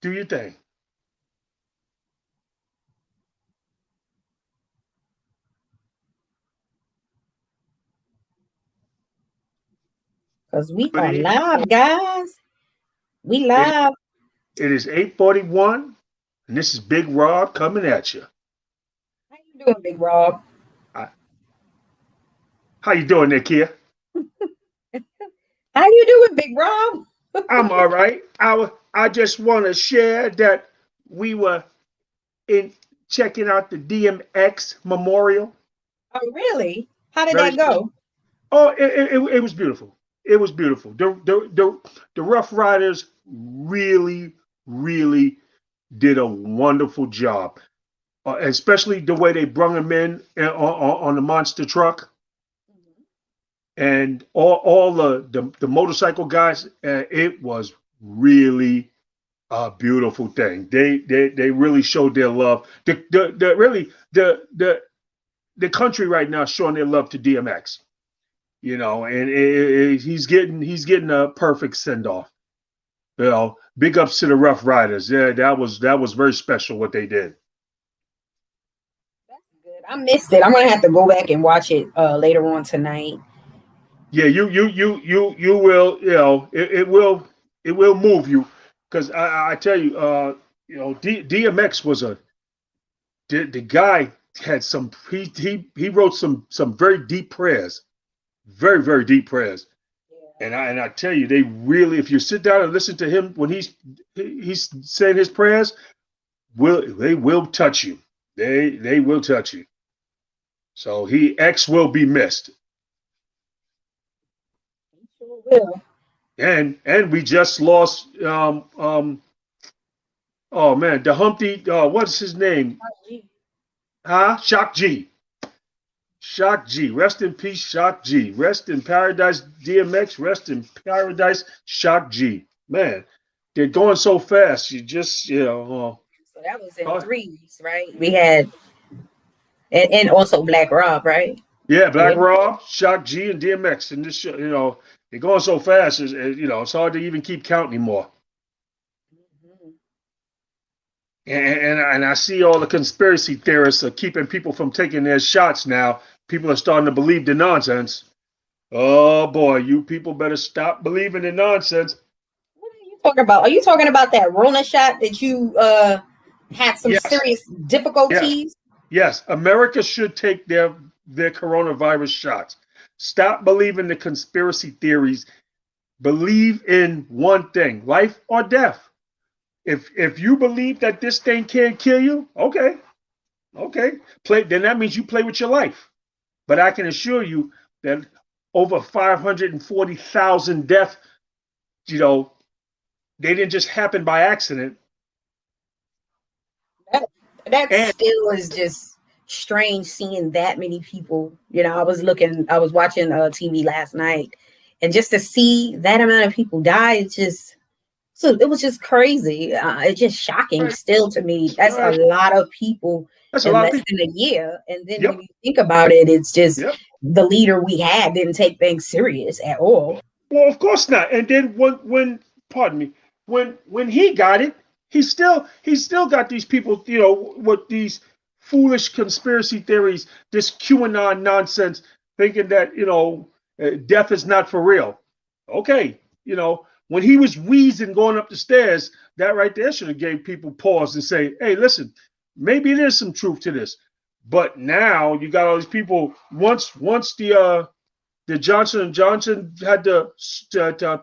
Do your thing. Because we But are live, guys. We it, live. it is 8:41, and this is Big Rob coming at you. How you doing, Big Rob? I, how you doing there, Kia? How you doing, Big Rob? I'm all right. I just want to share that we were in checking out the DMX Memorial. Oh, really? How did Very that special. go? Oh, it was beautiful. It was beautiful. The Rough Riders really did a wonderful job, especially the way they brung him in on the monster truck and all the motorcycle guys. It was really a beautiful thing. They really showed their love. The really the country right now is showing their love to DMX. And he's getting a perfect send off. Big ups to the Rough Riders. Yeah, that was very special what they did. That's good. I missed it. I'm gonna have to go back and watch it later on tonight. Yeah, you will. It will move you because I tell you, DMX was the guy had some he wrote some very deep prayers, very deep prayers. Yeah. And I tell you, they really, if you sit down and listen to him when he's saying his prayers, they will touch you. They will touch you. So X will be missed. You sure will. And we just lost oh man, the Humpty, what's his name? Oh, gee. Huh? Shock G. Shock G. Rest in peace, Shock G. Rest in paradise, DMX. Rest in paradise, Shock G. Man, they're going so fast. You just, So that was in uh, threes, right? We had and also Black Rob, right? yeah, Black Yeah. Rob, Shock G, and DMX. And this, they're going so fast. It's hard to even keep count anymore. Mhm. And I see all the conspiracy theorists are keeping people from taking their shots now. People are starting to believe the nonsense. Oh boy, you people better stop believing the nonsense. What are you talking about? Are you talking about that Rona shot that you had some Yes, serious yes, difficulties? yes. America should take their coronavirus shots. Stop believing the conspiracy theories. Believe in one thing: life or death. If you believe that this thing can't kill you, okay, okay, play. Then that means you play with your life. But I can assure you that over 540,000 deaths, you know, they didn't just happen by accident. That that And still is just strange seeing that many people. I was watching TV last night, and just to see that amount of people die, it was just crazy. It's just shocking right, still to me. That's a right, lot of people that's a in lot of less people. than a year. And then when Yep, you think about it, it's just yep. the leader we had didn't take things serious at all. Well, of course not. And then pardon me, when he got it, he still got these people, with these foolish conspiracy theories, this QAnon nonsense, thinking that death is not for real. Okay, when he was wheezing going up the stairs, that right there should have gave people pause and say, "Hey, listen, maybe there's some truth to this." But now you got all these people. Once the Johnson and Johnson had to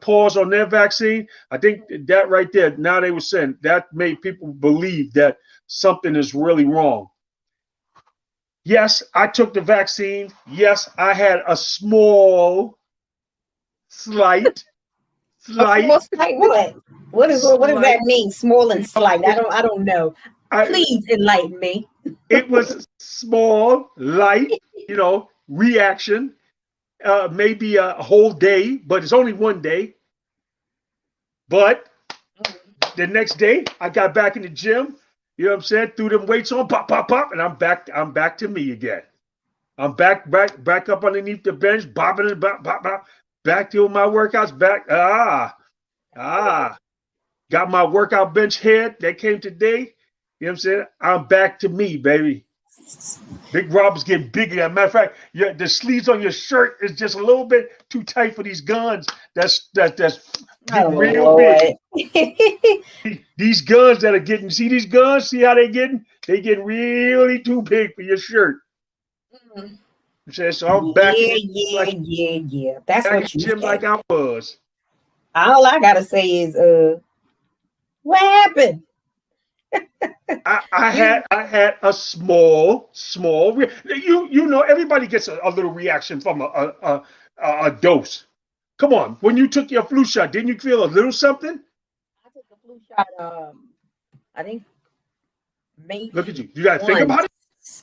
pause on their vaccine. I think that right there, now they were saying that made people believe that something is really wrong. Yes, I took the vaccine. Yes, I had a slight, A small slight, slight what? What does that slight. mean? Small and You know, slight. I don't know. I, Please enlighten me. it was small, light, reaction. Maybe a whole day, but it's only one day. But the next day, I got back in the gym. You know what I'm saying? Threw them weights on, pop, pop, pop, and I'm back. I'm back to me again. I'm back up underneath the bench, bopping and bop, bop, bop. Back to my workouts. Back. Ah, All right. ah. got my workout bench head that came today. You know what I'm saying? I'm back to me, baby. Big Rob's getting bigger. As a matter of fact, the sleeves on your shirt is just a little bit too tight for these guns. That's Oh getting real big. Lord. These guns that are getting, see these guns? See how they getting? They getting really too big for your shirt. Mm. So I'm back in Yeah. That's back in what the you gym said. like I was. All I gotta say is, what happened? I had a small you know everybody gets a little reaction from a dose. Come on, when you took your flu shot, didn't you feel a little something? I took the flu shot. I think Look at maybe you. You got to think once. about it.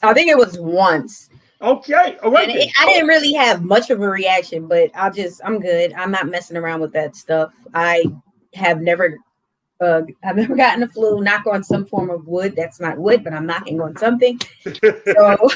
I think it was once, Okay, all right and then. I didn't really have much of a reaction. But I'm good. I'm not messing around with that stuff. I have never I've never gotten the flu. Knock on some form of wood. That's not wood, but I'm knocking on something. So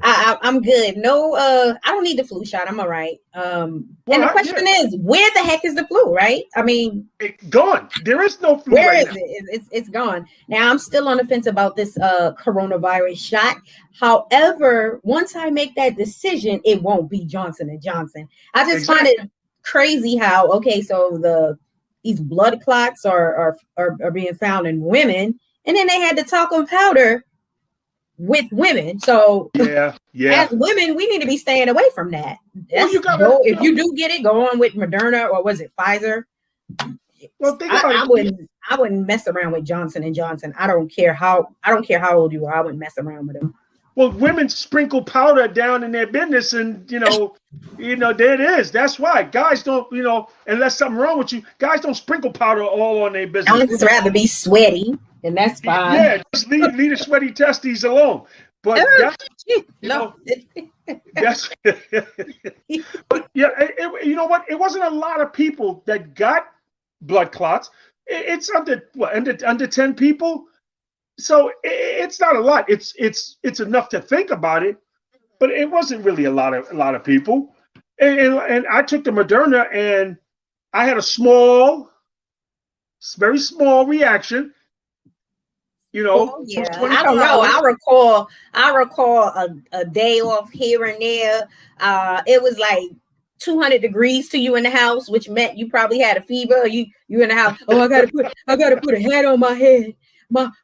I'm good. No, I don't need the flu shot. I'm all right. Well, And the question is, where the heck is the flu? Right? I mean, it's gone. There is no flu where right is now. It's gone. Now I'm still on the fence about this coronavirus shot. However, once I make that decision, it won't be Johnson and Johnson. I just find it crazy how so these blood clots are being found in women, and then they had the talcum powder with women. So yeah. as women, we need to be staying away from that. Well, you gotta, if you do get it, go on with Moderna, or was it Pfizer? Well, think about it. I wouldn't mess around with Johnson and Johnson. I don't care how old you are. I wouldn't mess around with them. Well, women sprinkle powder down in their business, and there it is. That's why guys don't, unless something wrong with you, guys don't sprinkle powder all on their business. I would just rather be sweaty, and that's fine. Yeah, just leave the sweaty testes alone. But that's, that's. But yeah, you know what? It wasn't a lot of people that got blood clots. It's under 10 people. So it's not a lot. It's enough to think about it, but it wasn't really a lot of people. And I took the Moderna, and I had a very small reaction. Yeah, I don't know. I recall a day off here and there. It was like 200 degrees to you in the house, which meant you probably had a fever. You in the house. Oh, I gotta put a hat on my head.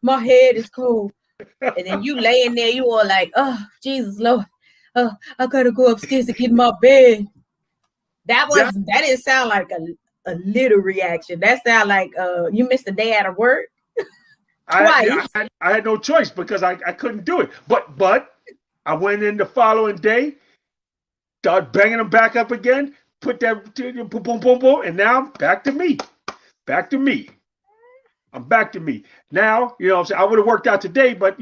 My head is cold. And then you laying there, you all like, oh, Jesus Lord. I gotta go upstairs to get my bed. That didn't sound like a little reaction. That sound like you missed a day out of work. I had no choice because I couldn't do it. But I went in the following day, started banging them back up again, put that boom, boom, boom, boom, and now back to me. Back to me. I'm back to me. Now, I'm saying I would have worked out today, but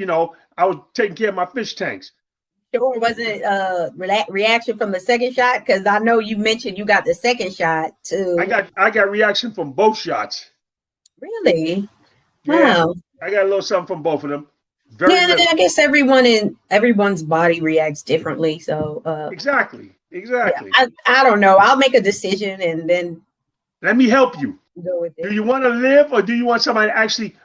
I was taking care of my fish tanks. Sure wasn't reaction from the second shot? Because I know you mentioned you got the second shot too. I got reaction from both shots. Really? Yeah, wow. I got a little something from both of them. I guess everyone's body reacts differently. So exactly. Yeah, I don't know. I'll make a decision and then let me help you. Go with it. Do you want to live, or do you want somebody to actually,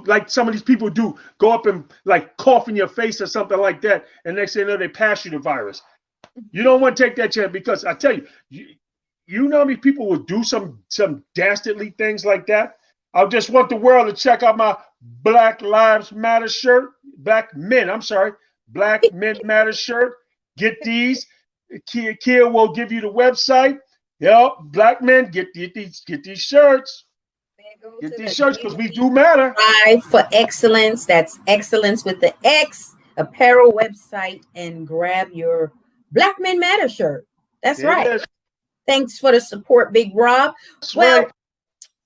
like some of these people do, go up and like cough in your face or something like that, and next thing you know, they pass you the virus? You don't want to take that chance, because I tell you know how many people will do some dastardly things like that. I just want the world to check out my Black Lives Matter shirt. Black Men Matter shirt. Get these. Kia will give you the website. Yep, black men, get these shirts. Get these shirts, because we do matter. Strive for excellence. That's excellence with the X apparel website, and grab your Black Men Matter shirt. That's right. Thanks for the support, Big Rob. Well,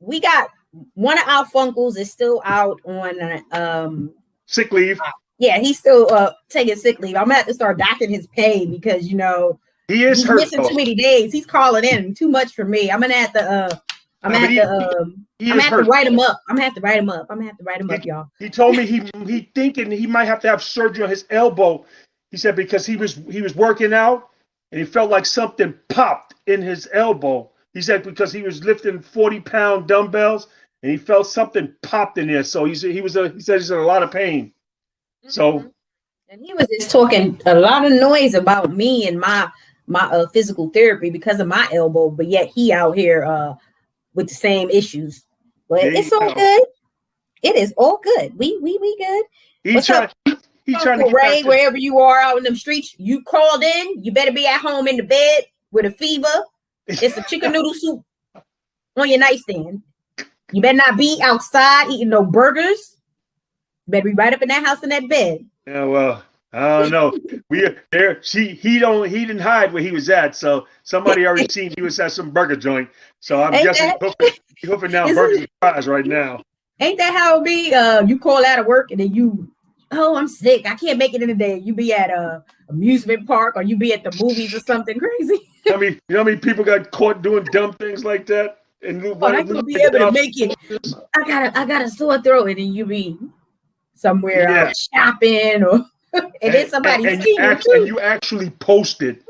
we got one of our Funkles is still out on sick leave. Yeah, he's still taking sick leave. I'm gonna have to start docking his pay because he's missing too many days. He's calling in too much for me. I'm gonna have to write him up. I'm gonna have to write him up, y'all. He told me he thinking he might have to have surgery on his elbow. He said because he was working out and he felt like something popped in his elbow. He said because he was lifting 40-pound dumbbells and he felt something popped in there. So he said he said he's in a lot of pain. So and he was just talking a lot of noise about me and my physical therapy because of my elbow, but yet he out here with the same issues. But it's all good. It is all good. We good. What's up, Uncle Ray? Wherever you are out in them streets, you called in. You better be at home in the bed with a fever. It's a chicken noodle soup on your nightstand. You better not be outside eating no burgers. You better be right up in that house in that bed. Yeah, well, I don't know. He didn't hide where he was at, so somebody already seen he was at some burger joint. So I'm guessing hoping now burgers and fries right now. Ain't that how it be? You call out of work and then I'm sick. I can't make it in the day. You be at a amusement park or you be at the movies or something crazy. You know how many people got caught doing dumb things like that? And I gonna be able to make it. I got a sore throat, and then you be somewhere out shopping or and then somebody see you too. And you actually posted.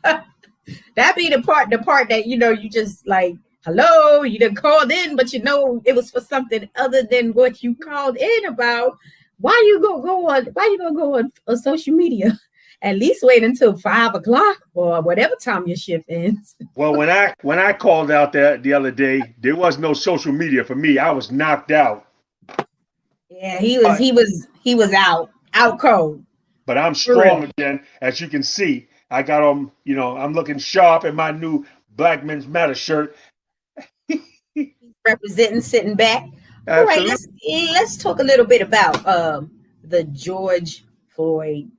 That be the part that you just like, hello, you done called in, but it was for something other than what you called in about. Why you gonna go on social media? At least wait until 5 o'clock or whatever time your shift ends. Well, when I called out the other day, there was no social media for me. I was knocked out. Yeah, he was out cold. But I'm strong again, as you can see. I got on, I'm looking sharp in my new Black Men's Matter shirt. Representing, sitting back. Absolutely. All right, let's talk a little bit about the George Floyd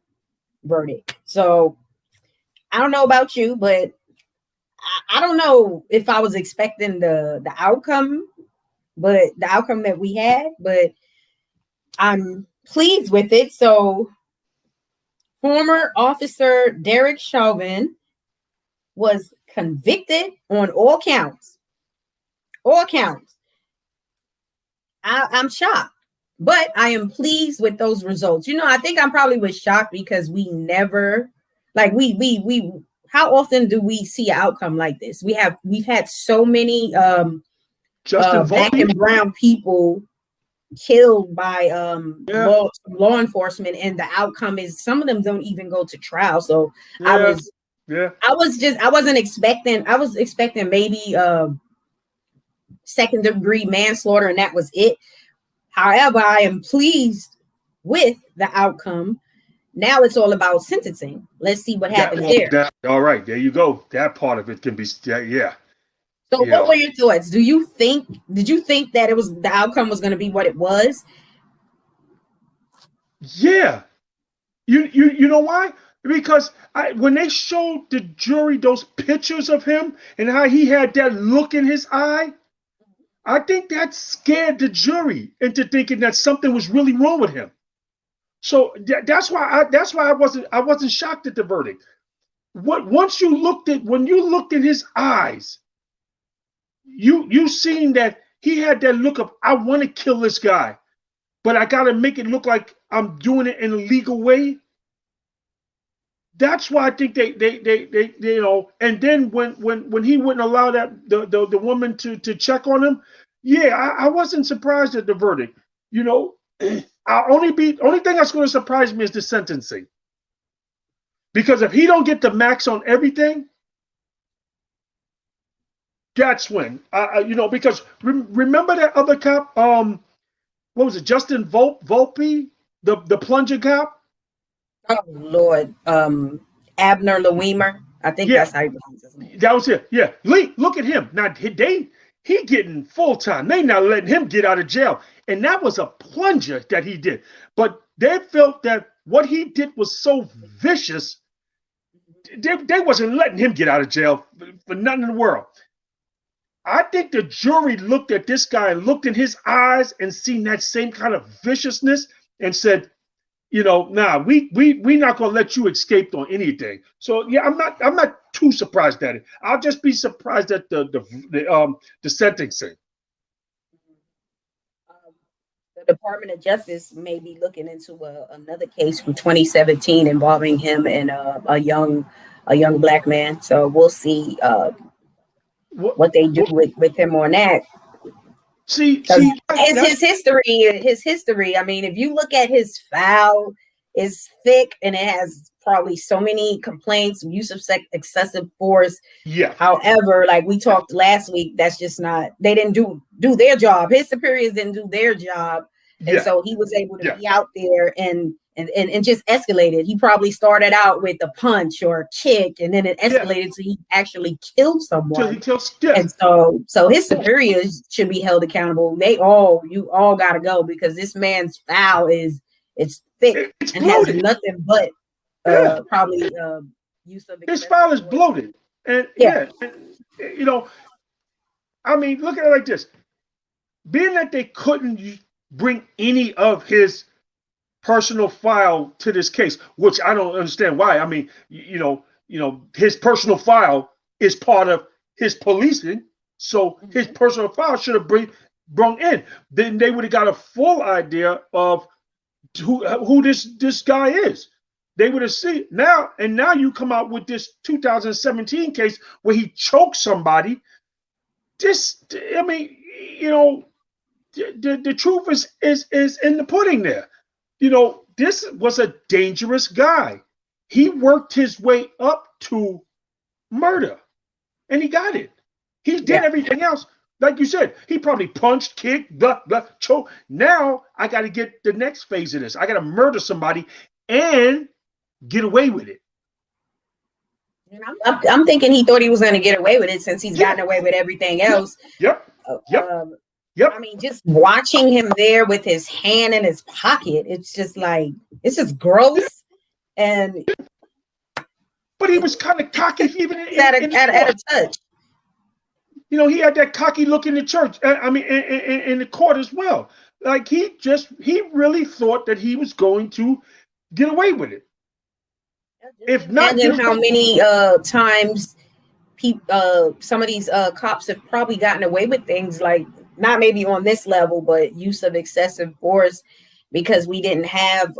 verdict. So I don't know about you, but I don't know if I was expecting the outcome, but the outcome that we had, but I'm pleased with it. So former officer Derek Chauvin was convicted on all counts. All counts. I'm shocked. But I am pleased with those results. I think I probably was shocked because we never, like we how often do we see an outcome like this? We've had so many black and brown people killed by law enforcement, and the outcome is some of them don't even go to trial. So I wasn't expecting. I was expecting maybe second degree manslaughter, and that was it. However, I am pleased with the outcome. Now it's all about sentencing. Let's see what happens there. All right, there you go. That part of it can be, yeah. So, what were your thoughts? Did you think that the outcome was going to be what it was? Yeah. You know why? Because when they showed the jury those pictures of him and how he had that look in his eye, I think that scared the jury into thinking that something was really wrong with him. So that's why I wasn't shocked at the verdict. When you looked in his eyes, you seen that he had that look of, I want to kill this guy, but I got to make it look like I'm doing it in a legal way. That's why I think they and then when he wouldn't allow that the woman to check on him, I wasn't surprised at the verdict. Only thing that's going to surprise me is the sentencing. Because if he don't get the max on everything, that's when because remember that other cop, what was it, Justin Volpe, the plunger cop? Oh Lord, Abner Lewemer. I think that's how you pronounce his name. That was it. Yeah, look at him. Now he getting full time. They not letting him get out of jail, and that was a plunger that he did. But they felt that what he did was so vicious, they wasn't letting him get out of jail for nothing in the world. I think the jury looked at this guy and looked in his eyes and seen that same kind of viciousness and said, we not gonna let you escape on anything. So I'm not too surprised at it. I'll just be surprised at the sentencing. The Department of Justice may be looking into another case from 2017 involving him and a young black man. So we'll see. what they do with him on that. See, his history. I mean, if you look at his file, is thick and it has probably so many complaints, use of excessive force. Yeah. However, like we talked last week, that's just not. They didn't do their job. His superiors didn't do their job, and so he was able to be out there and just escalated. He probably started out with a punch or a kick, and then it escalated to he actually killed someone. And so his superiors should be held accountable. You all got to go, because this man's foul it's thick and bloated. Has nothing but probably use of his file is bloated. And and, I mean, look at it like this. Being that they couldn't bring any of his personal file to this case, which I don't understand why. I mean, his personal file is part of his policing, so his personal file should have been brought in. Then they would have got a full idea of who this guy is. They would have seen now, and now you come out with this 2017 case where he choked somebody. I mean, the truth is in the pudding there. This was a dangerous guy. He worked his way up to murder, and he got it. He did everything else. Like you said, he probably punched, kicked, choked. Now I got to get the next phase of this. I got to murder somebody and get away with it. I'm thinking he thought he was going to get away with it since he's gotten away with everything else. Yep. I mean, just watching him there with his hand in his pocket, it's just gross. And but he was kind of cocky even at a touch. He had that cocky look in the church. I mean, in the court as well. Like he really thought that he was going to get away with it. If not, and then how many times some of these cops have probably gotten away with things like, not maybe on this level, but use of excessive force, because we didn't have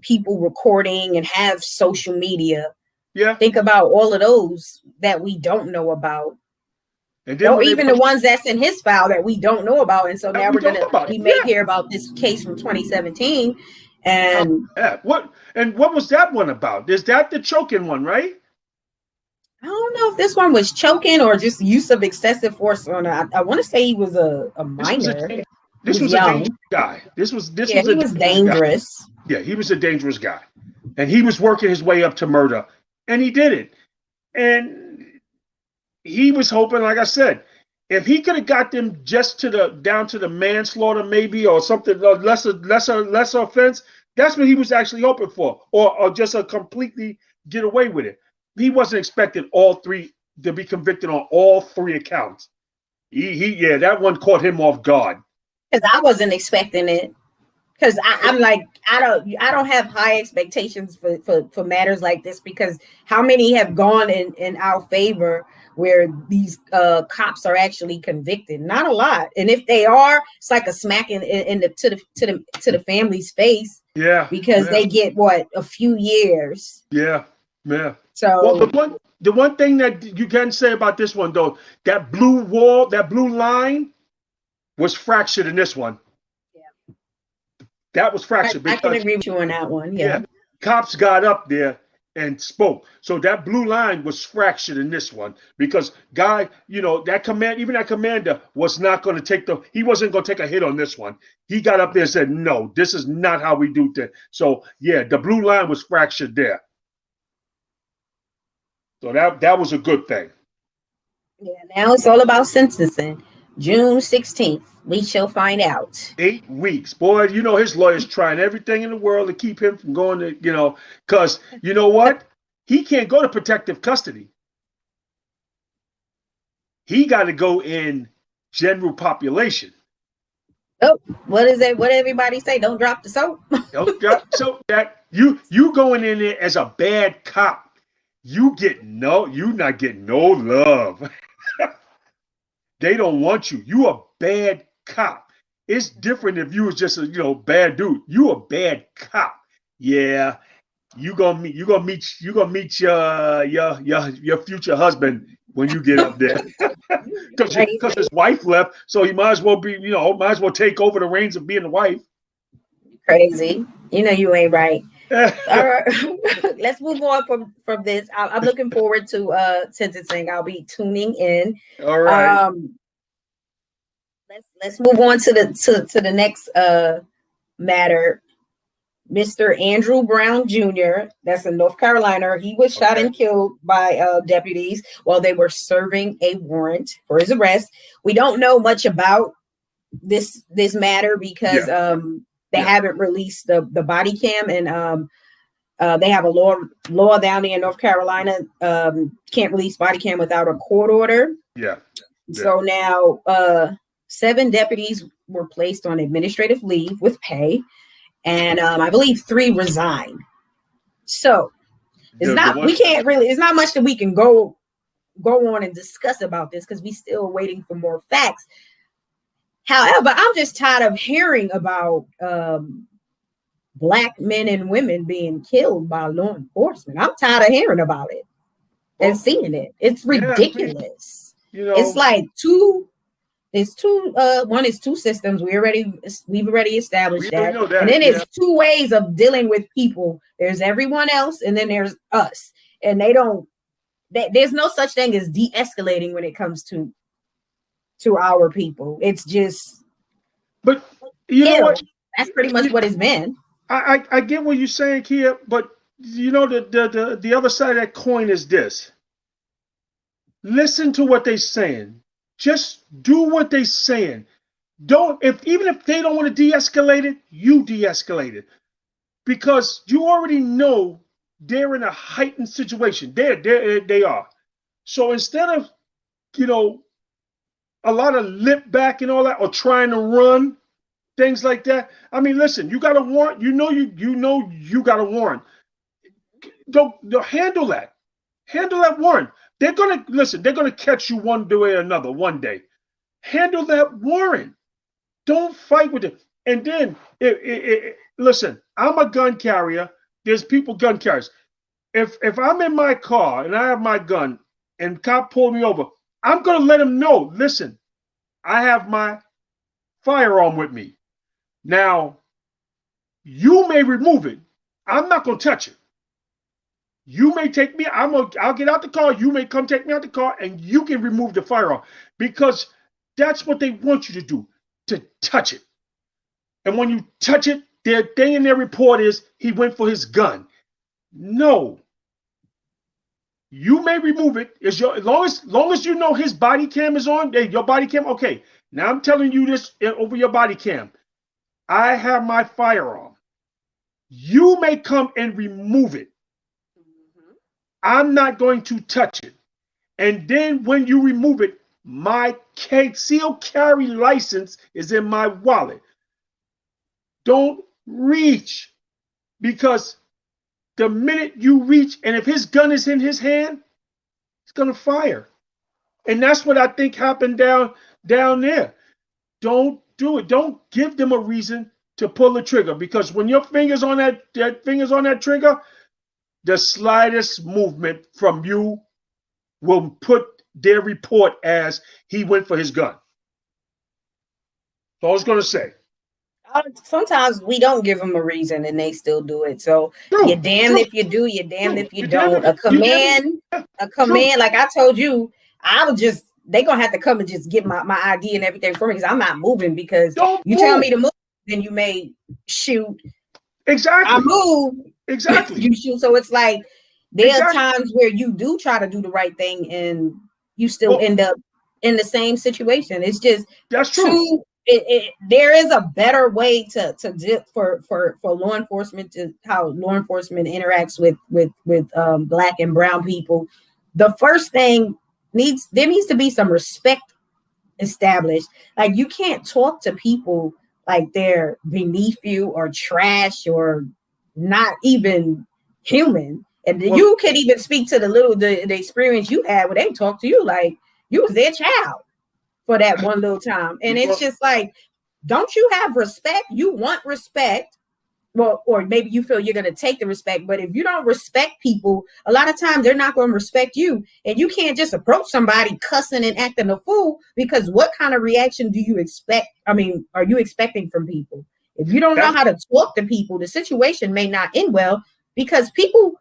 people recording and have social media. Yeah. Think about all of those that we don't know about. And then even the ones that's in his file that we don't know about. And so now we may hear about this case from 2017. And what was that one about? Is that the choking one, right? I don't know if this one was choking or just use of excessive force on. I want to say he was a minor. This was a dangerous guy. He was dangerous. Guy. Yeah, he was a dangerous guy, and he was working his way up to murder, and he did it. And he was hoping, like I said, if he could have got them just down to the manslaughter, maybe, or something lesser offense, that's what he was actually hoping for, or just a completely get away with it. He wasn't expecting all three to be convicted on all three accounts. That one caught him off guard. Because I wasn't expecting it. Because I'm like, I don't have high expectations for matters like this, because how many have gone in our favor where these cops are actually convicted? Not a lot. And if they are, it's like a smack to the family's face. Yeah. Because they get a few years. Yeah. Yeah. So the one thing that you can say about this one, though, that blue wall, that blue line was fractured in this one. Yeah. That was fractured. I can agree with you on that one. Yeah. Cops got up there and spoke. So that blue line was fractured in this one, because that commander was not going to he wasn't going to take a hit on this one. He got up there and said, no, this is not how we do things. So the blue line was fractured there. So that was a good thing. Yeah, now it's all about sentencing. June 16th, we shall find out. 8 weeks. Boy, his lawyer's trying everything in the world to keep him from going to, because you know what? He can't go to protective custody. He got to go in general population. Oh, what is that? What everybody say? Don't drop the soap. Don't drop the soap. That you going in there as a bad cop. You not getting no love. They don't want you. You a bad cop. It's different if you was just a bad dude. You a bad cop. Yeah. you gonna meet your future husband when you get up there. Because his Crazy, wife left, so he might as well might as well take over the reins of being the wife. crazy. You know you ain't right. All All right, let's move on from this. I'm looking forward to sentencing. I'll be tuning in. right. Um, let's move on to the next matter. Mr. Andrew Brown Jr., that's in North Carolina. He was shot Okay. and killed by deputies while they were serving a warrant for his arrest. We don't know much about this matter because Yeah. they Yeah. haven't released the body cam, and they have a law down there in North Carolina, can't release body cam without a court order. Yeah. Yeah. So now 7 deputies were placed on administrative leave with pay, and I believe 3 resigned. So it's not much that we can go on and discuss about this because we still waiting for more facts. However, I'm just tired of hearing about Black men and women being killed by law enforcement. I'm tired of hearing about it and seeing it. It's ridiculous. It's like one is 2 systems. We've already established that. And then it's 2 ways of dealing with people. There's everyone else, and then there's us. And there's no such thing as de-escalating when it comes to our people. It's just, but you know what? That's pretty much what it's been. I get what you're saying, Kia, but the other side of that coin is this. Listen to what they're saying. Just do what they're saying. Even if they don't want to de-escalate it, you de-escalate it. Because you already know they're in a heightened situation. They are. So instead of, a lot of lip back and all that, or trying to run, things like that. I mean, listen, you got a warrant. You got a warrant. Don't handle that. Handle that warrant. They're gonna catch you one way or another one day. Handle that warrant. Don't fight with it. And then, listen, I'm a gun carrier. There's people gun carriers. If I'm in my car and I have my gun and cop pull me over, I'm gonna let him know. Listen, I have my firearm with me. Now, you may remove it. I'm not gonna touch it. You may take me. I'll get out the car. You may come take me out the car, and you can remove the firearm because that's what they want you to do, to touch it. And when you touch it, their thing in their report is he went for his gun. No. You may remove it. As long as you know his body cam is on, your body cam. Okay. Now I'm telling you this over your body cam. I have my firearm. You may come and remove it. I'm not going to touch it. And then when you remove it, my concealed carry license is in my wallet. Don't reach, because the minute you reach, and if his gun is in his hand, he's going to fire. And that's what I think happened down there. Don't do it. Don't give them a reason to pull the trigger, because when your finger's on that trigger, the slightest movement from you will put their report as he went for his gun. So I was going to say. Sometimes we don't give them a reason and they still do it. So you're damned if you do, you're damned if you don't. A command, like I told you, they're going to have to come and just get my ID and everything for me, because I'm not moving, because you tell me to move, then you may shoot. Exactly. I move. Exactly. You shoot. So it's like there are times where you do try to do the right thing and you still end up in the same situation. It's just that's true. There is a better way to deal for law enforcement, to how law enforcement interacts with Black and brown people. The first thing there needs to be some respect established. Like, you can't talk to people like they're beneath you or trash or not even human. And you can even speak to the experience you had where they talk to you like you was their child for that one little time. And it's just like, don't you have respect? You want respect. well, or maybe you feel you're going to take the respect, but if you don't respect people, a lot of times they're not going to respect you. And you can't just approach somebody cussing and acting a fool, because what kind of reaction do you expect? I mean, are you expecting from people? If you don't know how to talk to people, the situation may not end well, because people,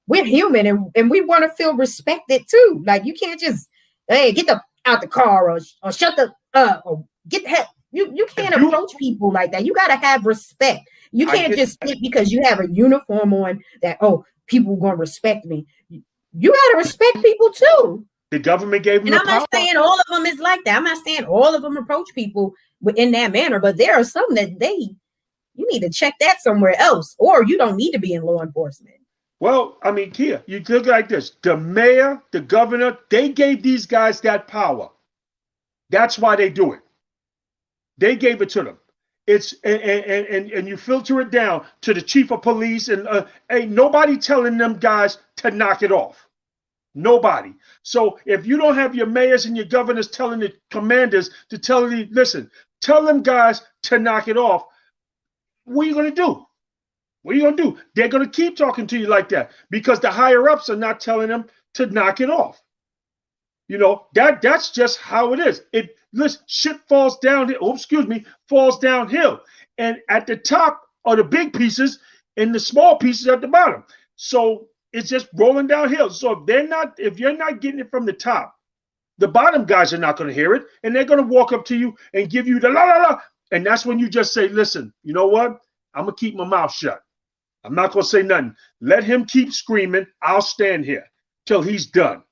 we're human, and we want to feel respected too. Like, you can't just, hey, get the out the car, or shut the or get the hell. You can't approach people like that. You got to have respect. You can't just think because you have a uniform on that, oh, people are going to respect me. You got to respect people too. The government gave them and I'm not saying all of them is like that. I'm not saying all of them approach people in that manner, but there are some that you need to check that somewhere else, or you don't need to be in law enforcement. Well, I mean, Kia, you look like this. The mayor, the governor, they gave these guys that power. That's why they do it. They gave it to them. It's and you filter it down to the chief of police, and ain't nobody telling them guys to knock it off. Nobody. So if you don't have your mayors and your governors telling the commanders to tell you, listen, tell them guys to knock it off, what are you going to do? What are you going to do? They're going to keep talking to you like that because the higher ups are not telling them to knock it off. You know, that's just how it is. Listen, shit falls down. Oh, excuse me, falls downhill. And at the top are the big pieces and the small pieces at the bottom. So it's just rolling downhill. So if you're not getting it from the top, the bottom guys are not going to hear it. And they're going to walk up to you and give you the la la la. And that's when you just say, listen, you know what? I'm going to keep my mouth shut. I'm not going to say nothing. Let him keep screaming. I'll stand here till he's done.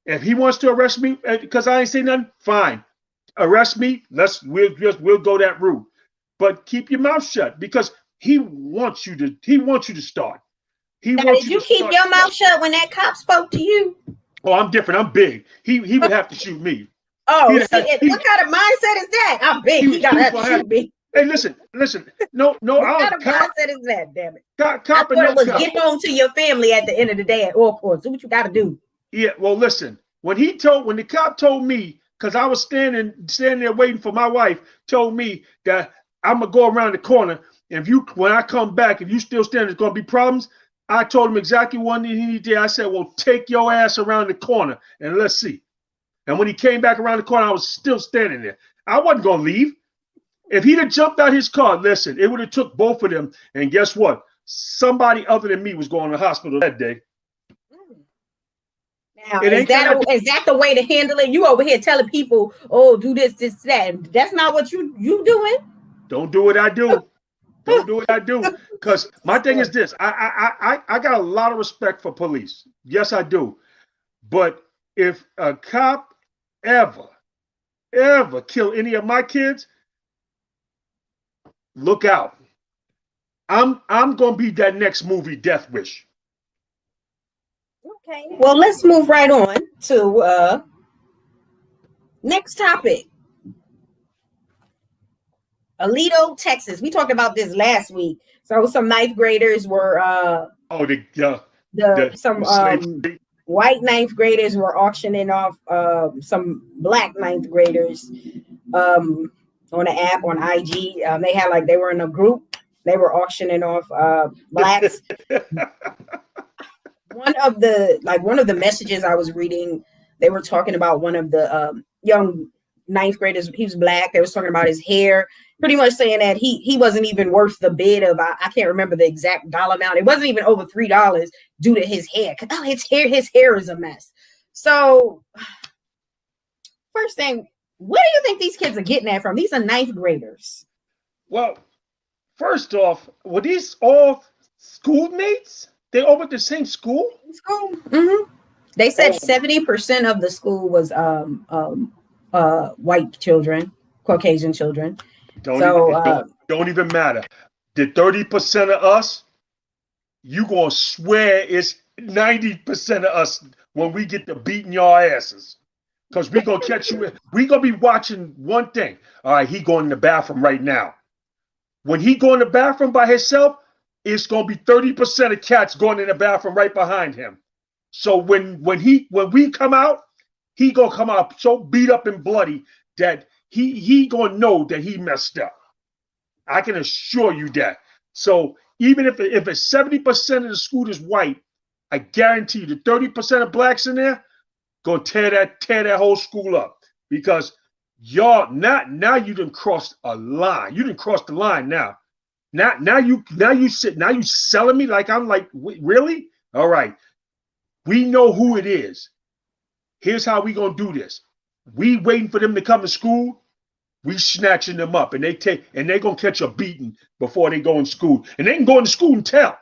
If he wants to arrest me because I ain't saying nothing, fine. Arrest me. We'll go that route. But keep your mouth shut because he wants you to start. Did you keep your mouth shut when that cop spoke to you? Oh, I'm different. I'm big. He would have to shoot me. Oh, what kind of mindset is that? I'm big. He gotta have to shoot me. Hey, listen. No, what kind of mindset is that? Damn it. Cop it was get home to your family at the end of the day at all courts. Do what you got to do. Yeah, well, listen. When the cop told me, because I was standing there waiting for my wife, told me that I'm gonna go around the corner, and when I come back, if you still stand, there's gonna be problems. I told him exactly what he needed. I said, well, take your ass around the corner and let's see. And when he came back around the corner, I was still standing there. I wasn't gonna leave. If he'd have jumped out his car, listen, it would have took both of them. And guess what? Somebody other than me was going to the hospital that day. Now, is that the way to handle it? You over here telling people, oh, do this, that. That's not what you doing. Don't do what I do. Don't do what I do. Because my thing is this. I got a lot of respect for police. Yes, I do. But if a cop ever kill any of my kids, look out. I'm gonna be that next movie, Death Wish. Okay. Well, let's move right on to next topic. Alito, Texas. We talked about this last week. So some ninth graders were white ninth graders were auctioning off some black ninth graders on an app on IG. They were in a group. They were auctioning off blacks. One of the messages I was reading, they were talking about one of the young ninth graders. He was black. They was talking about his hair, pretty much saying that he wasn't even worth the bid of, I can't remember the exact dollar amount. It wasn't even over $3 due to his hair. His hair is a mess. So first thing, where do you think these kids are getting that from? These are ninth graders. Well, first off, were these all schoolmates? They all went to the same school? Mm-hmm. They said 70% of the school was white children, Caucasian children. Don't even matter. The 30% of us, you gonna swear it's 90% of us when we get to beating your asses. Because we gonna catch you. We gonna be watching one thing. All right, he going in the bathroom right now. When he go in the bathroom by himself, it's gonna be 30% of cats going in the bathroom right behind him. So when we come out, he gonna come out so beat up and bloody that he gonna know that he messed up. I can assure you that. So even if it's 70% of the school is white, I guarantee you the 30% of blacks in there gonna tear that whole school up because y'all now you done crossed a line. You done crossed the line now. Now you selling me like I'm like really? All right. We know who it is. Here's how we gonna do this. We waiting for them to come to school. We snatching them up, and they gonna catch a beating before they go in school. And they can go into school and tell.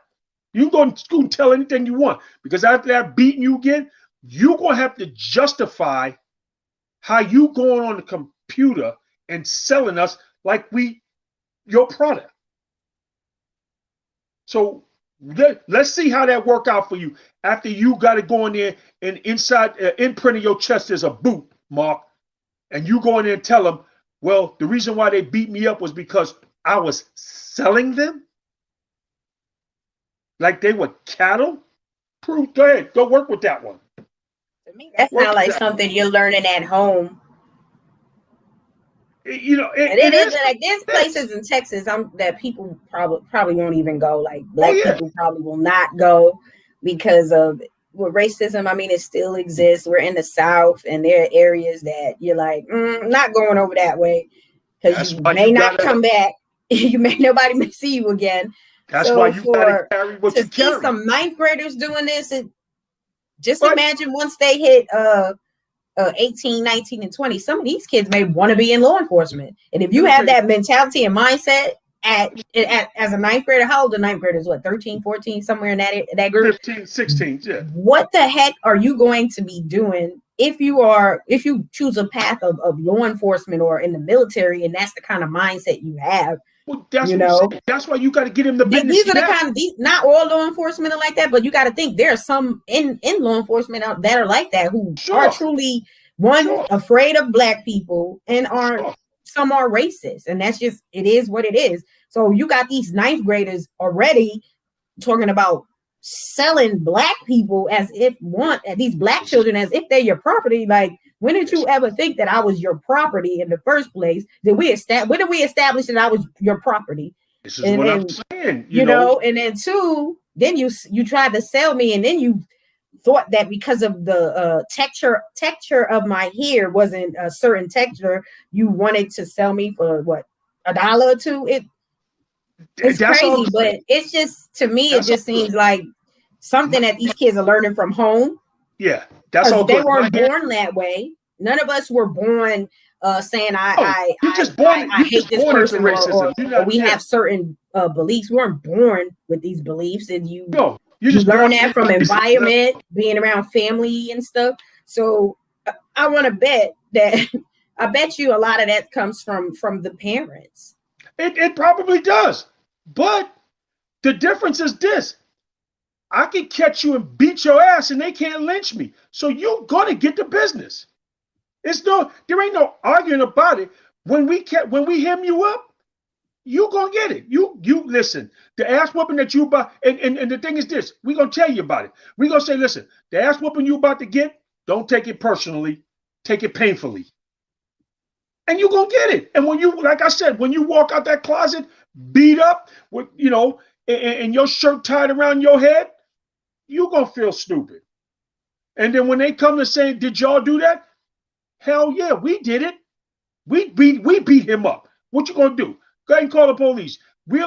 You can go into school and tell anything you want because after that beating you get, you're gonna have to justify how you going on the computer and selling us like we your product. So let's see how that work out for you after you got to go in there and inside imprint of your chest is a boot mark, and you go in there and tell them, well, the reason why they beat me up was because I was selling them like they were cattle. Go ahead, go work with that one. To me, that sounds like something you're learning at home. You know, it is like there's places in Texas that people probably won't even go. Like black people probably will not go because of with racism. I mean, it still exists. We're in the South, and there are areas that you're like, not going over that way because you may not come back. Nobody may see you again. That's why you gotta carry what you carry. To see some ninth graders doing this, imagine once they hit 18, 19, and 20, some of these kids may want to be in law enforcement. And if you have that mentality and mindset as a ninth grader, how old are ninth graders? What, 13, 14, somewhere in that group? 15, 16, yeah. What the heck are you going to be doing if you choose a path of law enforcement or in the military, and that's the kind of mindset you have? Well, that's why you got to get him the business. These are the kind of not all law enforcement are like that, but you got to think there are some in law enforcement out that are like that who are truly afraid of black people and some are racist, and that's just it is what it is. So you got these ninth graders already talking about selling black people these black children as if they're your property. Like, when did you ever think that I was your property in the first place? When did we establish that I was your property? This is what I'm saying. You know, and then two, then you tried to sell me, and then you thought that because of the texture of my hair wasn't a certain texture, you wanted to sell me for what, $1 or $2? It's crazy, but it's just, to me, it just seems like something that these kids are learning from home. Yeah, that's all. They weren't born that way. None of us were born saying I hate this person or we have certain beliefs. We weren't born with these beliefs, and you learn that from environment, being around family and stuff. So I want to bet that I bet you a lot of that comes from the parents. It probably does, but the difference is this: I can catch you and beat your ass, and they can't lynch me. So you're gonna get the business. There ain't no arguing about it. When we hem you up, you gonna get it. You listen. The ass whooping that you about, and the thing is this: we gonna tell you about it. We gonna say, listen, the ass whooping you about to get, don't take it personally, take it painfully, and you gonna get it. And when you, like I said, when you walk out that closet, beat up with and your shirt tied around your head, you gonna feel stupid. And then when they come to say, did y'all do that? Hell yeah, we did it. We beat him up. What you gonna do? Go ahead and call the police. We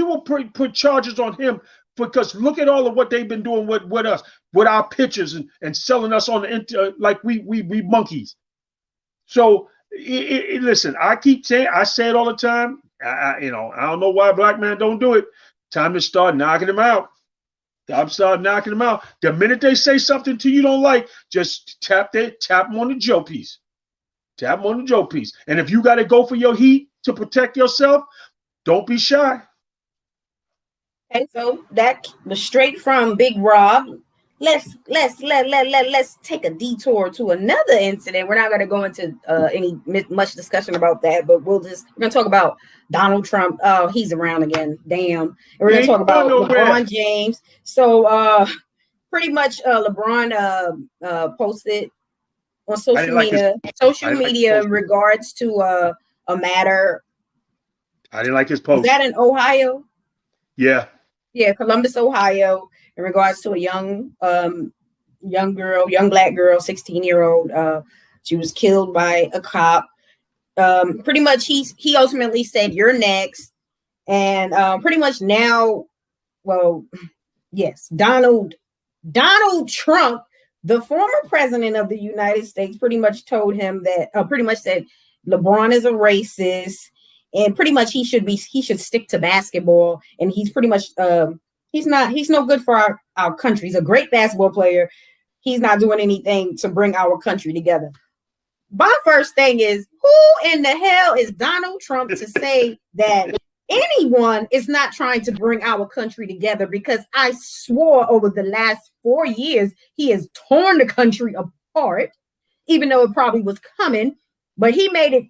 will put charges on him because look at all of what they've been doing with us, with our pictures and selling us on the like we monkeys. So listen, I keep saying, I say it all the time. I don't know why black man don't do it. Time to start knocking them out. Start knocking them out. The minute they say something to you don't like, just tap them on the Joe piece. Tap them on the Joe piece. And if you got to go for your heat to protect yourself, don't be shy. Okay, so that was straight from Big Rob. Let's take a detour to another incident. We're not going to go into any much discussion about that, but we're going to talk about Donald Trump. Oh, he's around again. Damn. And we're going to talk about LeBron James. So pretty much LeBron posted on social media in regards to a matter. I didn't like his post. Was that in Ohio? Yeah. Yeah, Columbus, Ohio, in regards to a young girl, young black girl, 16-year-old. She was killed by a cop. Pretty much he ultimately said, "You're next." And pretty much now, well, yes, Donald Trump, the former president of the United States, pretty much told him that pretty much said LeBron is a racist, and pretty much he should stick to basketball, and he's pretty much he's no good for our country. He's a great basketball player. He's not doing anything to bring our country together. My first thing is, who in the hell is Donald Trump to say that anyone is not trying to bring our country together? Because I swore over the last 4 years, he has torn the country apart, even though it probably was coming. But he made it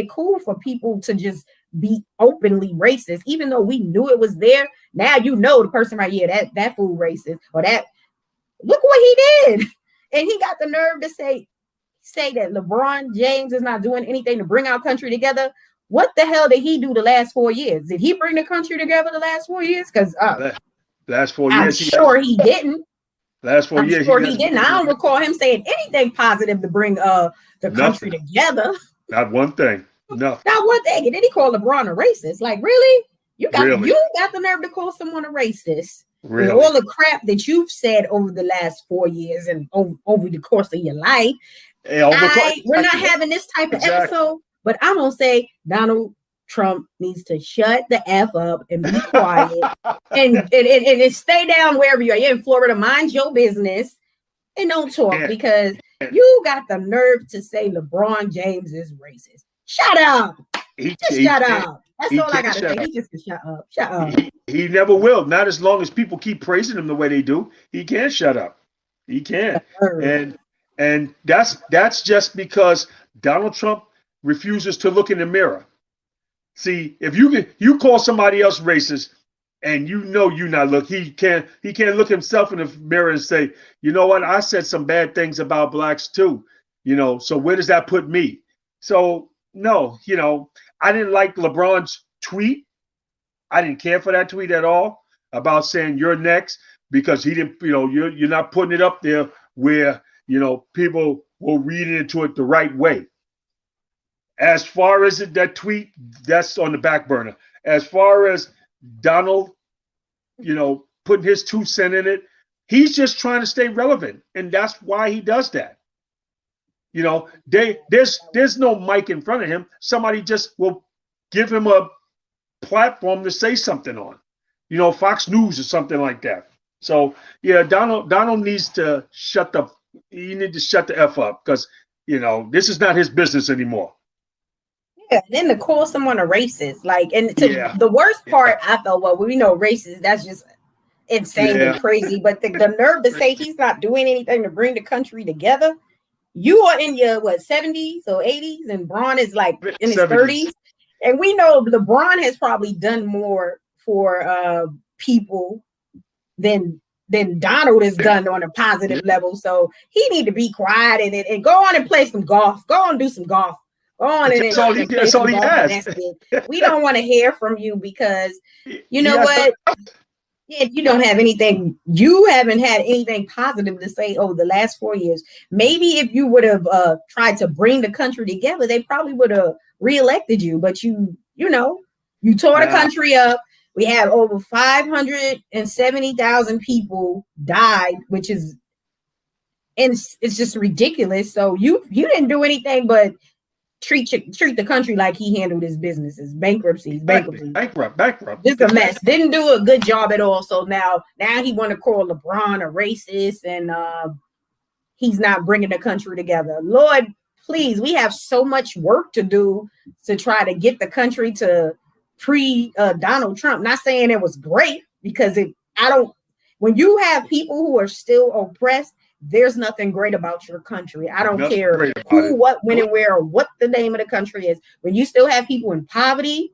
cool for people to just be openly racist, even though we knew it was there. Now you know the person right here, that fool racist, or that, look what he did. And he got the nerve to say that LeBron James is not doing anything to bring our country together. What the hell did he do the last 4 years? Did he bring the country together the last 4 years? Because last 4 I'm years, sure he didn't. Last 4 years, sure he didn't. I don't recall him saying anything positive to bring the country together. Not one thing. No. Not one thing. And then he called LeBron a racist. Like, really? You got the nerve to call someone a racist? Really? With all the crap that you've said over the last 4 years and over the course of your life. We're not having this type of episode, but I'm gonna say Donald Trump needs to shut the F up and be quiet and stay down wherever you're. You're in Florida, mind your business and don't talk, because you got the nerve to say LeBron James is racist. Shut up. Shut up. That's all I gotta say. He just can shut up. Shut up. He never will. Not as long as people keep praising him the way they do. He can't shut up. He can't. And that's just because Donald Trump refuses to look in the mirror. See, if you call somebody else racist, and you know you're not he can't look himself in the mirror and say, you know what, I said some bad things about blacks too. So where does that put me? So no, I didn't like LeBron's tweet. I didn't care for that tweet at all about saying you're next, because he didn't, you're not putting it up there where, people will read into it the right way. As far as that tweet, that's on the back burner. As far as Donald, putting his 2 cents in it, he's just trying to stay relevant. And that's why he does that. There's no mic in front of him. Somebody just will give him a platform to say something on, Fox News or something like that. So yeah, Donald needs to shut the F up, because this is not his business anymore. Yeah, then to call someone a racist, the worst part, I felt, well, we know racist, that's just insane and crazy. But the nerve to say he's not doing anything to bring the country together. You are in your 70s or 80s, and Braun is like in his 30s, and we know LeBron has probably done more for people than Donald has done on a positive level. So he need to be quiet and go on and play some golf. Go on and do some golf. Go on that's all he has. We don't want to hear from you, because you know what? Yeah, you don't have anything. You haven't had anything positive to say over the last 4 years. Maybe if you would have tried to bring the country together, they probably would have reelected you. But you tore the country up. We had over 570,000 people died, which is, and it's just ridiculous. So you didn't do anything but treat the country like he handled his businesses, bankrupt. Just a mess. Didn't do a good job at all. So now he want to call LeBron a racist, and he's not bringing the country together. Lord, please, we have so much work to do to try to get the country to Donald Trump. Not saying it was great, because when you have people who are still oppressed, there's nothing great about your country. I don't care who, what, when, and where, or what the name of the country is. When you still have people in poverty,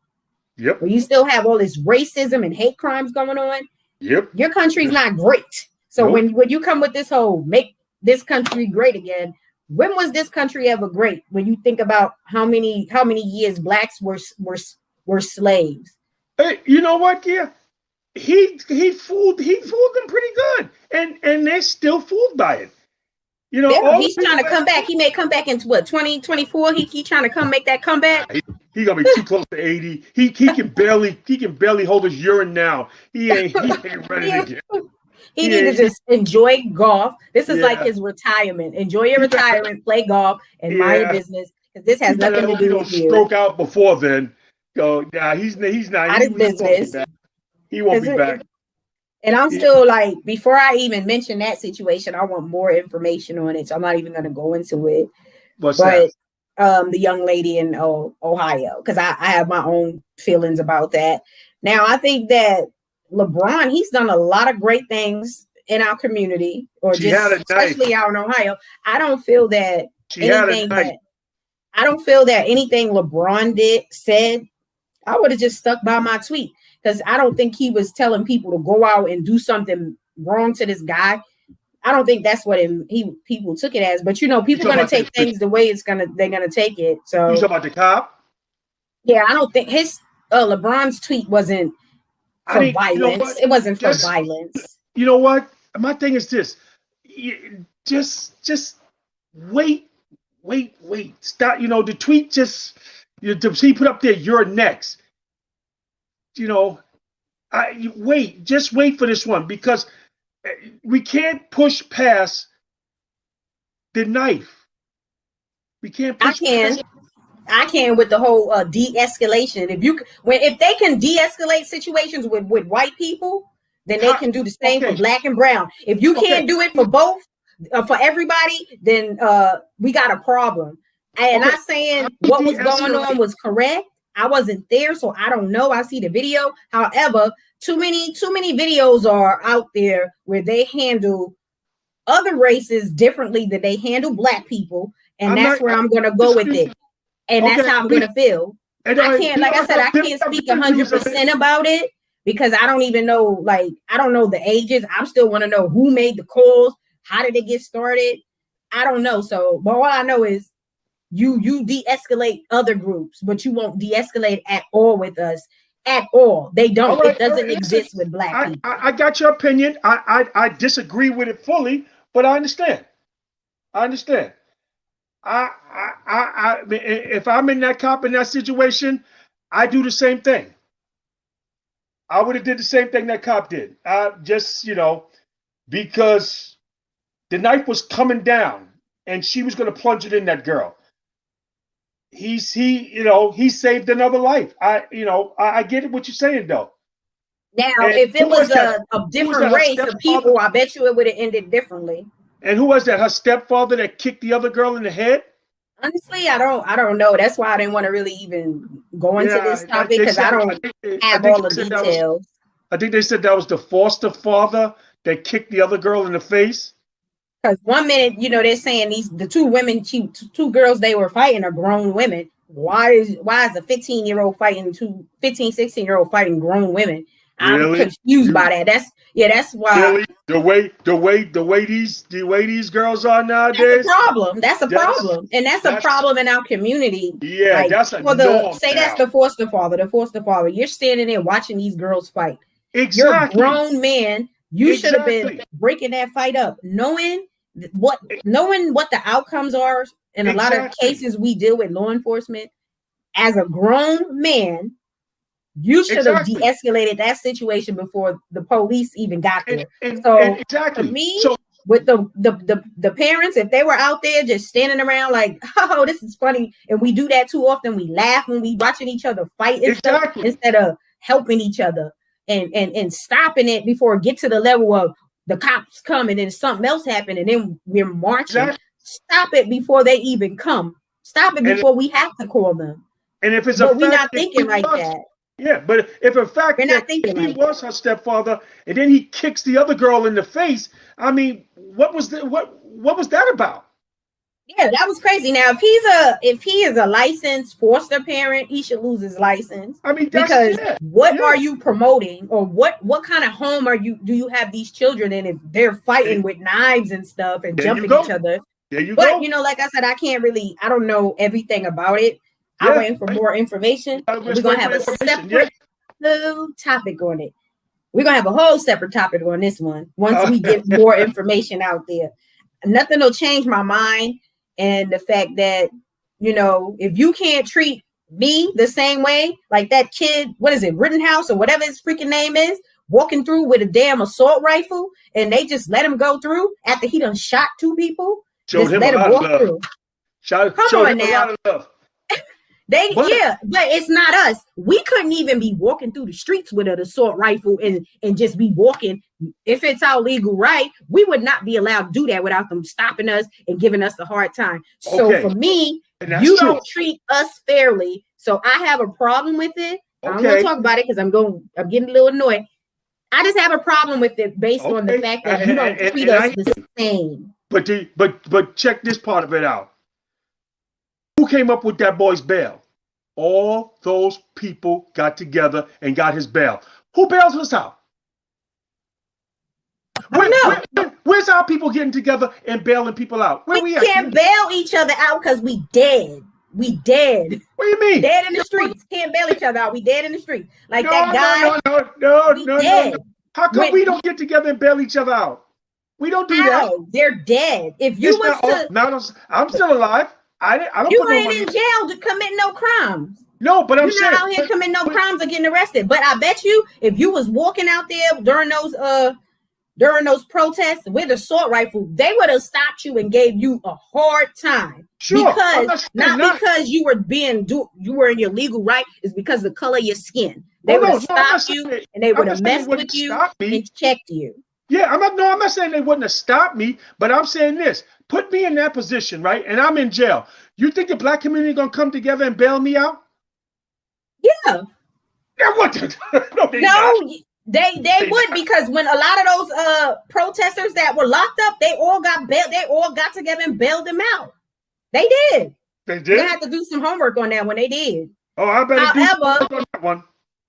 when you still have all this racism and hate crimes going on, your country's not great. So when you come with this whole make this country great again, when was this country ever great? When you think about how many years blacks were slaves, Hey, you know what? Yeah, he fooled them pretty good, and they're still fooled by it. You know, Yeah, all the he's trying people to come back. He may come back into what 2024. He trying to come make that comeback. he gonna be too close to 80. He can barely hold his urine now. He ain't ready to Yeah. get. He He need to ain't. just enjoy golf. This is like Yeah, his retirement. Enjoy your he better. retirement, play golf, and mind your Yeah, business because this he has better nothing to hope he do don't with you. stroke out before then. So yeah, he's not. Not his He won't be business. back. He won't be back. And I'm He, still like, before I even mention that situation, I want more information on it. So I'm not even going to go into it. what's that? But the young lady in Ohio, because I have my own feelings about that. Now, I think that LeBron, he's done a lot of great things in our community, or She had just a knife. especially out in Ohio. I don't feel that She had a anything knife. that I don't feel that anything LeBron said, I would have just stuck by my tweet, because I don't think he was telling people to go out and do something wrong to this guy. I don't think that's what people took it as. But You people talking gonna about take things the way they're gonna take it. you So talking about the cop? yeah, I don't think his LeBron's tweet wasn't I for didn't. You know violence. what? It wasn't for Just violence. you know what? My thing is this. Just wait. Stop. You know the tweet just. He put up there. You're next. You know. Wait. Just wait for this one because we can't push past the knife. We can't I push can. past. I can with the whole de-escalation. If they can de-escalate situations with white people, then they How, can do the same for okay. black and brown. If you Okay. can't do it for both, for everybody, then we got a problem. And Okay. not saying You what was going on de-escalate. was correct. I wasn't there, so I don't know. I see the video. However, too many videos are out there where they handle other races differently than they handle black people, and I'm that's not. where I'm I'm gonna go with it. disputing. And that's Okay. how I'm gonna feel. And I can't, like I said, I people can't have speak different views of 100% it. about it because I don't even know, like, I don't know the ages. I still want to know who made the calls, how did it get started? I don't know. So, but all I know is you de-escalate other groups, but you won't de-escalate at all with us at all. They All don't. It right, all right. doesn't Listen, exist with black people. I got your opinion. I disagree with it fully, but I understand. I understand. If I'm in that cop in that situation, I do the same thing. I would have did the same thing that cop did. Just because the knife was coming down and she was going to plunge it in that girl. He saved another life. I get what you're saying though. Now, And if it who was was that? a Who was different that? Her race of stepfather? people, I bet you it would have ended differently. And who was that? Her stepfather that kicked the other girl in the head? Honestly, I don't know. That's why I didn't want to really even go into this Yeah, topic, they because I said. don't I have think all they the said that was. details. I think they said that was the foster father that kicked the other girl in the face. Because 1 minute, they're saying the two women, two girls they were fighting are grown women. Why is a 15-year-old fighting 16-year-old fighting grown women? I'm Really? confused by that. That's why. Really? The way these girls are That's a nowadays. problem. That's a That's problem. And that's a that's problem in our community. yeah. Like, That's a for norm that's now. the foster father. The foster father. You're standing there watching these girls fight. You're a Exactly. grown man. You should have been Exactly. breaking that fight up, knowing what the outcomes are. In a lot of Exactly. cases, we deal with law enforcement. As a grown man, you should have Exactly. de-escalated that situation before the police even got And there. and So for exactly. me, So with the parents, if they were out there just standing around like, oh, this is funny, and we do that too often, we laugh when we watching each other fight and stuff exactly. instead of helping each other and stopping it before it get to the level of the cops come and then something else happen and then we're marching. Exactly. Stop it before they even come. Stop it And before we have to call them. and if it's a But we're fact not that he thinking like was, that. yeah, but if in We're fact not that thinking he like that. was her stepfather and then he kicks the other girl in the face, I mean, what was that about? Yeah, that was crazy. Now, if he is a licensed foster parent, he should lose his license, I mean, that's because yeah, what yeah. are you promoting, or what kind of home do you have these children in if they're fighting with knives and stuff and There you jumping go. each other? There you But go. like I said, I don't know everything about it. I'm Yeah, waiting for right. more information, You gotta and we're just gonna wait for have a information. Yeah, separate whole topic on it. We're gonna have a whole separate topic on this one once we get more information out there. Nothing will change my mind, and the fact that, you know, if you can't treat me the same way, like that kid, what is it, Rittenhouse or whatever his freaking name is, walking through with a damn assault rifle, and they just let him go through after he done shot 2 people. Showed him let him walk through. Come on now. But it's not us. We couldn't even be walking through the streets with an assault rifle and just be walking. If it's our legal right, we would not be allowed to do that without them stopping us and giving us a hard time. So for me, you don't treat us fairly. So I have a problem with it. I don't want to talk about it because I'm getting a little annoyed. I just have a problem with it based on the fact that you don't treat us the same. But check this part of it out. Who came up with that boy's bail? All those people got together and got his bail. Who bails us out? Where's our people getting together and bailing people out? Where we can't bail each other out because we dead. We dead. What do you mean? Dead in the streets. Can't bail each other out. We dead in the streets. Like that guy. No. How come we don't get together and bail each other out? We don't do that. They're dead. If you I'm still alive. I don't. You ain't in jail to commit no crimes. No, but I'm saying you're not out here committing no crimes or getting arrested. But I bet you, if you was walking out there during those protests with an assault rifle, they would have stopped you and gave you a hard time. Sure, because because you were in your legal right, is because of the color of your skin. They would have stopped you and they would have messed with you and checked you. Yeah, I'm not saying they wouldn't have stopped me, but I'm saying this. Put me in that position, right? And I'm in jail. You think the black community gonna come together and bail me out? Yeah. Yeah, what? They would, because when a lot of those protesters that were locked up, they all got bailed. They all got together and bailed them out. They did. They did. They had to do some homework on that when they did. Oh, I better do some homework on that one.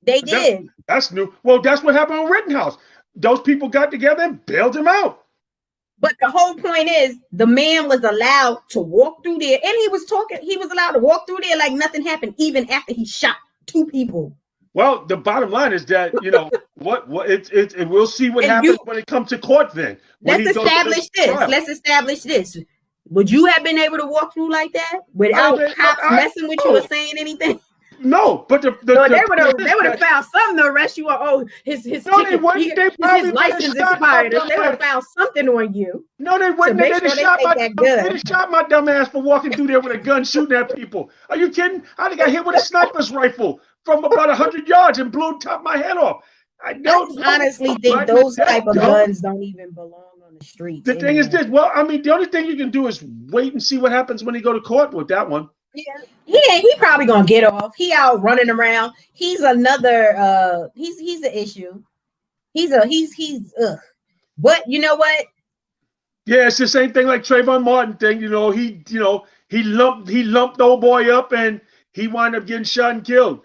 They did. That's new. Well, that's what happened on Rittenhouse. Those people got together and bailed him out. But the whole point is, the man was allowed to walk through there, and he was allowed to walk through there like nothing happened, even after he shot 2 people. Well, the bottom line is that, you know, and we'll see what happens when it comes to court then. Let's establish this. Would you have been able to walk through like that without cops messing with you or saying anything? No, but they would have found something to arrest you. His license expired. They would have found something on you. No, they wouldn't. They shot my dumb ass for walking through there with a gun shooting at people. Are you kidding? I think I hit with a sniper's rifle from about 100 yards and blew top my head off. I honestly think those type of guns don't even belong on the streets. The thing is this. Well, I mean, the only thing you can do is wait and see what happens when he go to court with that one. Yeah, he probably gonna get off. He out running around. He's another he's an issue. He's But you know what? Yeah, it's the same thing like Trayvon Martin thing. He lumped the old boy up and he wound up getting shot and killed.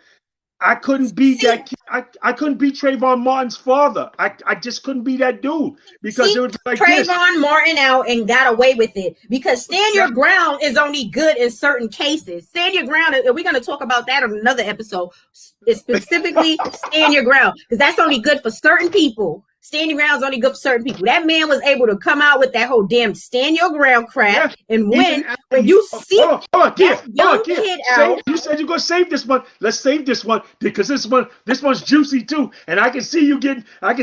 I couldn't beat that kid. I couldn't beat Trayvon Martin's father. I just couldn't be that dude because it was like Trayvon Martin out and got away with it because stand your ground is only good in certain cases. Stand your ground. And we're going to talk about that on another episode. It's specifically stand your ground because that's only good for certain people. Standing ground is only good for certain people. That man was able to come out with that whole damn stand your ground crap and when you see that young kid out. You said you're gonna save this one. Let's save this one because this one's juicy too. And I can see you getting a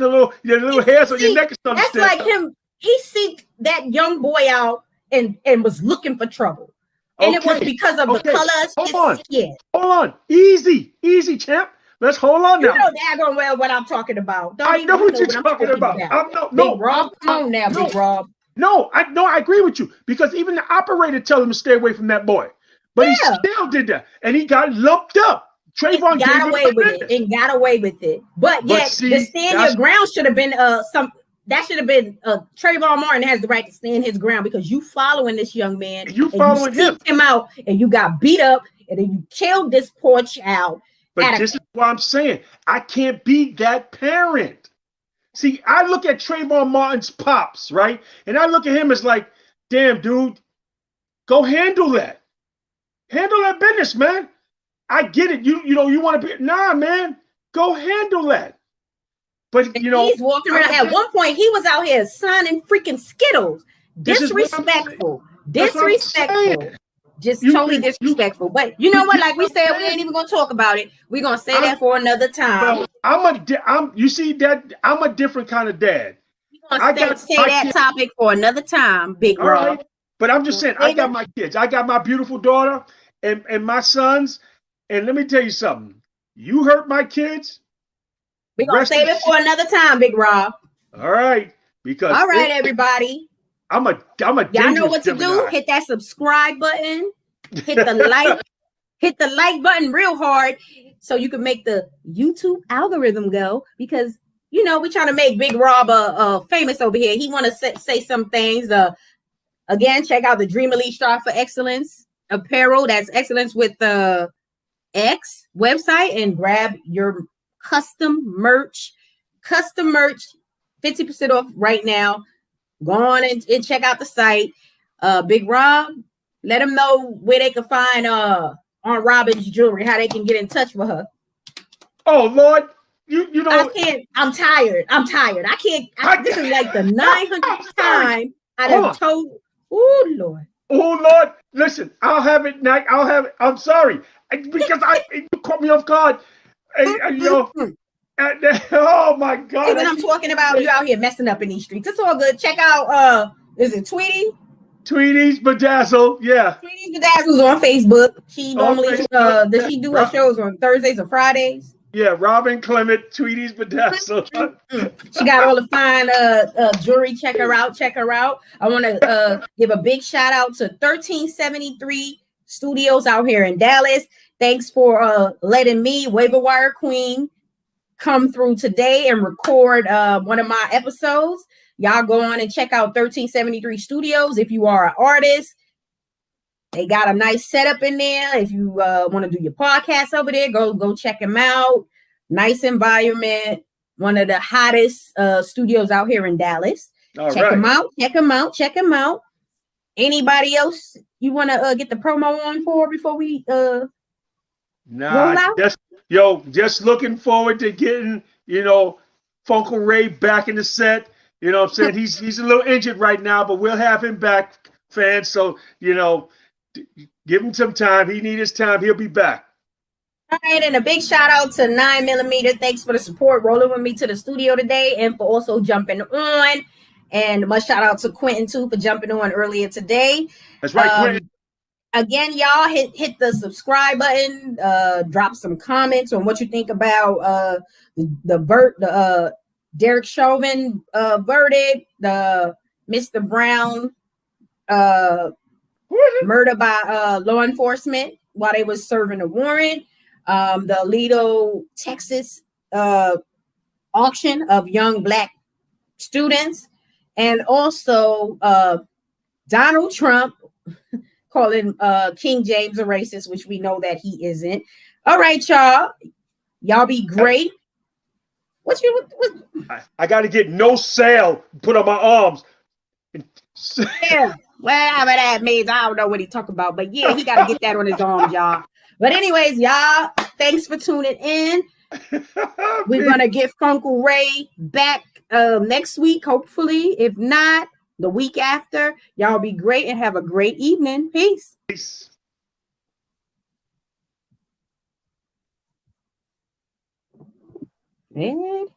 little hairs on your neck or something. That's like him. He seeked that young boy out and was looking for trouble. And it was because of the color of his skin. Hold on. Easy, champ. Let's hold on now. You know daggone well what I'm talking about. I know what you're talking about. Big Rob, come on now, Big Rob. No, I agree with you because even the operator told him to stay away from that boy, but he still did that, and he got lumped up. Trayvon got away with it, but yet the stand your ground should have been Trayvon Martin has the right to stand his ground because you following this young man, you following him out, and you got beat up, and then you killed this poor child. But this is what I'm saying. I can't be that parent. See, I look at Trayvon Martin's pops, right? And I look at him as like, damn, dude, go handle that. Handle that business, man. I get it. You want to be, nah, man. Go handle that. But And he's walking around. At one point, he was out here signing freaking Skittles. Disrespectful. Disrespectful. Just totally disrespectful. But you know what? Like we said, we ain't even gonna talk about it. We're gonna say that for another time. Well, you see that I'm a different kind of dad. I got say that kids. Topic for another time, Big Rob. Right. But I'm just saying, I got my kids. I got my beautiful daughter and my sons. And let me tell you something. You hurt my kids. We're gonna save it for another time, Big Rob. All right. Because everybody. I'm a y'all know what to do. Hit that subscribe button. Hit the like. Hit the like button real hard so you can make the YouTube algorithm go, because you know we're trying to make Big Rob famous over here. He want to say some things. Again, check out the Dream Elite Strive for Excellence apparel. That's excellence with the X website, and grab your custom merch. 50% off right now. Go on and check out the site. Big Rob, let them know where they can find Aunt Robin's jewelry, how they can get in touch with her. Oh Lord, you know I can't. I'm tired. I can't. This is like the 900th time I done told. Oh Lord. Oh Lord, listen. I'll have it. I'm sorry because you caught me off guard. Oh my God! See what I'm talking about? You out here messing up in these streets. It's all good. Check out. Is it Tweety? Tweety's Bedazzle, yeah. Tweety's Bedazzle's on Facebook. She normally does she do her shows on Thursdays or Fridays? Yeah, Robin Clement, Tweety's Bedazzle. She got all the fine jewelry. Check her out. I want to give a big shout out to 1373 Studios out here in Dallas. Thanks for letting me, Waiver Wire Queen, come through today and record one of my episodes. Y'all go on and check out 1373 Studios. If you are an artist, they got a nice setup in there. If you want to do your podcast over there, go check them out. Nice environment. One of the hottest studios out here in Dallas. Check them out. Anybody else you want to get the promo on for before we roll out? Just looking forward to getting, Funkle Ray back in the set. You know what I'm saying? He's a little injured right now, but we'll have him back, fans. So, give him some time. He needs his time. He'll be back. All right, and a big shout out to 9mm. Thanks for the support, rolling with me to the studio today, and for also jumping on. And much shout out to Quentin, too, for jumping on earlier today. That's right, Quentin. Again, y'all hit the subscribe button. Drop some comments on what you think about the Derek Chauvin verdict, the Mr. Brown murder by law enforcement while they was serving a warrant, the Alito, Texas auction of young Black students, and also Donald Trump calling King James a racist, which we know that he isn't. All right, y'all be great. What I got to get no sale put on my arms. Yeah, whatever that means. I don't know what he's talking about, but yeah, he got to get that on his arms, y'all. But anyways, y'all, thanks for tuning in. We're going to get Funkle Ray back next week, hopefully. If not, the week after. Y'all be great and have a great evening. Peace. Peace. And